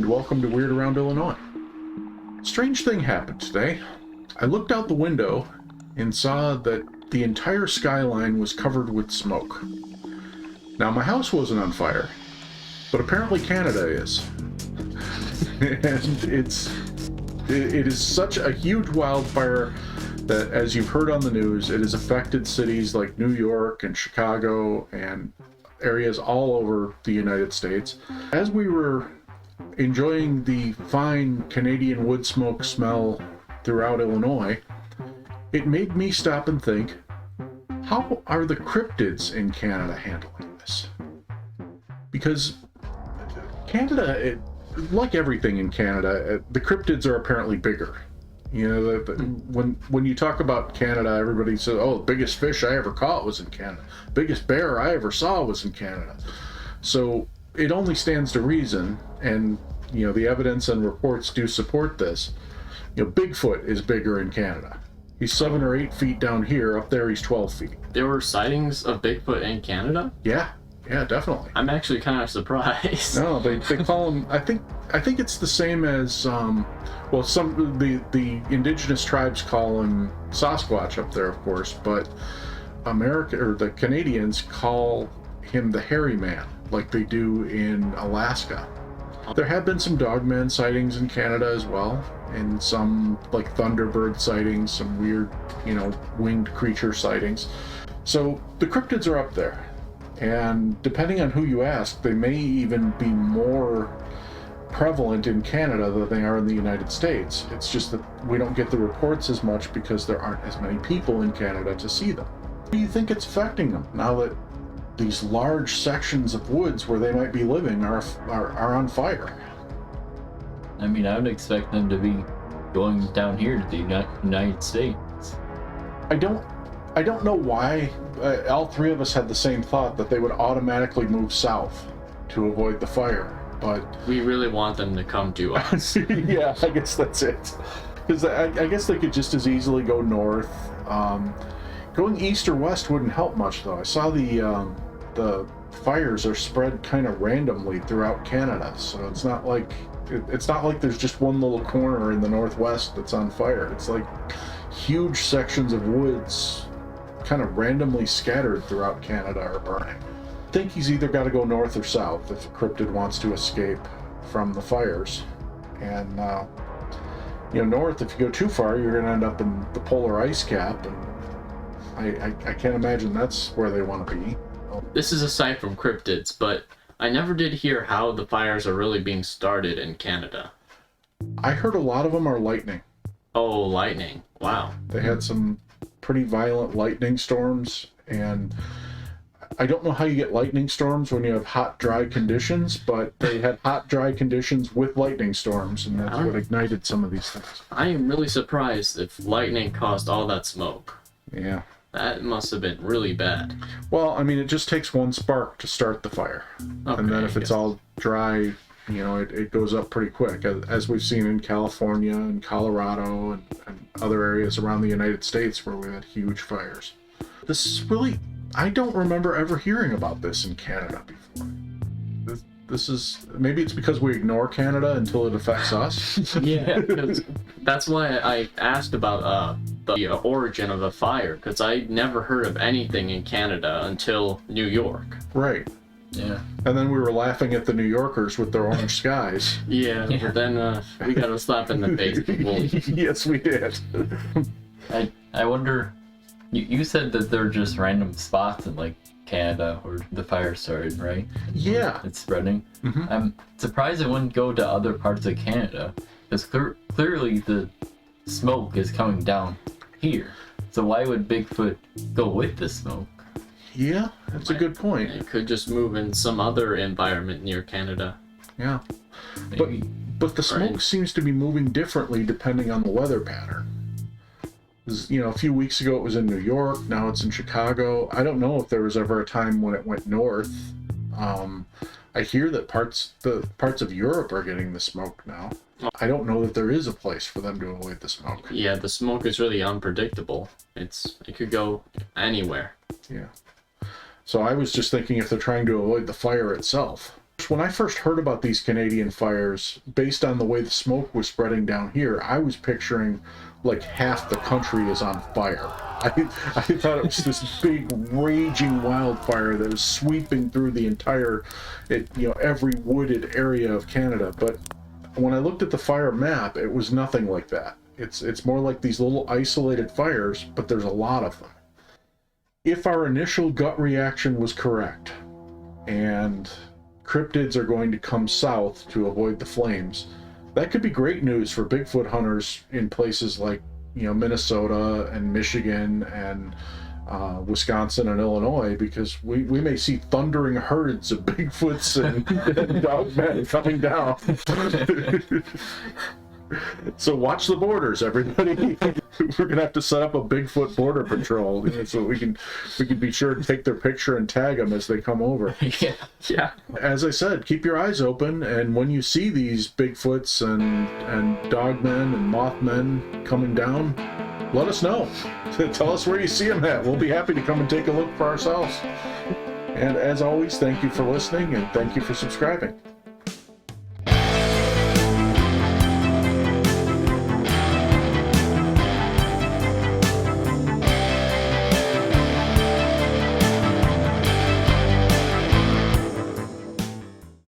welcome to Weird Around Illinois. Strange thing happened today. I looked out the window and saw that the entire skyline was covered with smoke. Now, my house wasn't on fire, but apparently Canada is. And it is such a huge wildfire that, as you've heard on the news, it has affected cities like New York and Chicago and areas all over the United States. As we were enjoying the fine Canadian wood smoke smell throughout Illinois, it made me stop and think, how are the cryptids in Canada handling this? Because Canada, like everything in Canada, the cryptids are apparently bigger. You know, when you talk about Canada, everybody says, oh, the biggest fish I ever caught was in Canada. Biggest bear I ever saw was in Canada. So it only stands to reason, and, you know, the evidence and reports do support this. You know, Bigfoot is bigger in Canada. He's 7 or 8 feet down here. Up there, he's 12 feet. There were sightings of Bigfoot in Canada? Yeah, definitely. I'm actually kind of surprised. No, they call him. I think it's the same as well. Some the indigenous tribes call him Sasquatch up there, of course, but the Canadians call him the Hairy Man, like they do in Alaska. There have been some dogman sightings in Canada as well, and some like thunderbird sightings, some weird, winged creature sightings. So the cryptids are up there, and depending on who you ask, they may even be more prevalent in Canada than they are in the United States. It's just that we don't get the reports as much because there aren't as many people in Canada to see them. How do you think it's affecting them now that these large sections of woods where they might be living are on fire? I mean, I would expect them to be going down here to the United States. I don't know why. All three of us had the same thought that they would automatically move south to avoid the fire, but we really want them to come to us. Yeah, I guess that's it. Because I guess they could just as easily go north. Going east or west wouldn't help much, though. I saw the fires are spread kind of randomly throughout Canada, so it's not like there's just one little corner in the northwest that's on fire. It's like huge sections of woods kind of randomly scattered throughout Canada are burning. I think he's either got to go north or south if a cryptid wants to escape from the fires. And north, if you go too far, you're going to end up in the polar ice cap, and I can't imagine that's where they want to be. This is aside from cryptids, but I never did hear how the fires are really being started in Canada. I heard a lot of them are lightning. Oh, lightning. Wow. They had some pretty violent lightning storms, and I don't know how you get lightning storms when you have hot, dry conditions, but they had hot, dry conditions with lightning storms, and that's what ignited some of these things. I am really surprised if lightning caused all that smoke. Yeah. That must have been really bad. Well, I mean, it just takes one spark to start the fire. Okay, and then if it's all dry, it goes up pretty quick, as we've seen in California and Colorado and other areas around the United States where we had huge fires. This is really, I don't remember ever hearing about this in Canada before. This is, maybe it's because we ignore Canada until it affects us. Yeah, that's why I asked about the origin of the fire, because I never heard of anything in Canada until New York. Right. Yeah. And then we were laughing at the New Yorkers with their orange skies. Yeah, but then we got a slap in the face. Yes, we did. I wonder, you said that they're just random spots in like Canada where the fire started, right? Yeah. It's spreading. Mm-hmm. I'm surprised it wouldn't go to other parts of Canada, because clearly the smoke is coming down here. So why would Bigfoot go with the smoke? Yeah, that's a good point. It could just move in some other environment near Canada. Yeah. Maybe. But the smoke seems to be moving differently depending on the weather pattern. A few weeks ago it was in New York, now it's in Chicago. I don't know if there was ever a time when it went north. I hear that parts of Europe are getting the smoke now. I don't know that there is a place for them to avoid the smoke. Yeah, the smoke is really unpredictable. It could go anywhere. Yeah. So I was just thinking if they're trying to avoid the fire itself, When I first heard about these Canadian fires, based on the way the smoke was spreading down here, I was picturing like half the country is on fire. I thought it was this big raging wildfire that was sweeping through the entire, every wooded area of Canada. But when I looked at the fire map, it was nothing like that. It's more like these little isolated fires, but there's a lot of them. If our initial gut reaction was correct, and cryptids are going to come south to avoid the flames, that could be great news for Bigfoot hunters in places like, Minnesota and Michigan and Wisconsin and Illinois, because we may see thundering herds of Bigfoots and dogmen coming down. So watch the borders, everybody. We're gonna have to set up a Bigfoot border patrol, so we can be sure to take their picture and tag them as they come over. Yeah. As I said, keep your eyes open, and when you see these Bigfoots and dogmen and mothmen coming down, let us know. Tell us where you see them at. We'll be happy to come and take a look for ourselves. And as always, thank you for listening, and thank you for subscribing.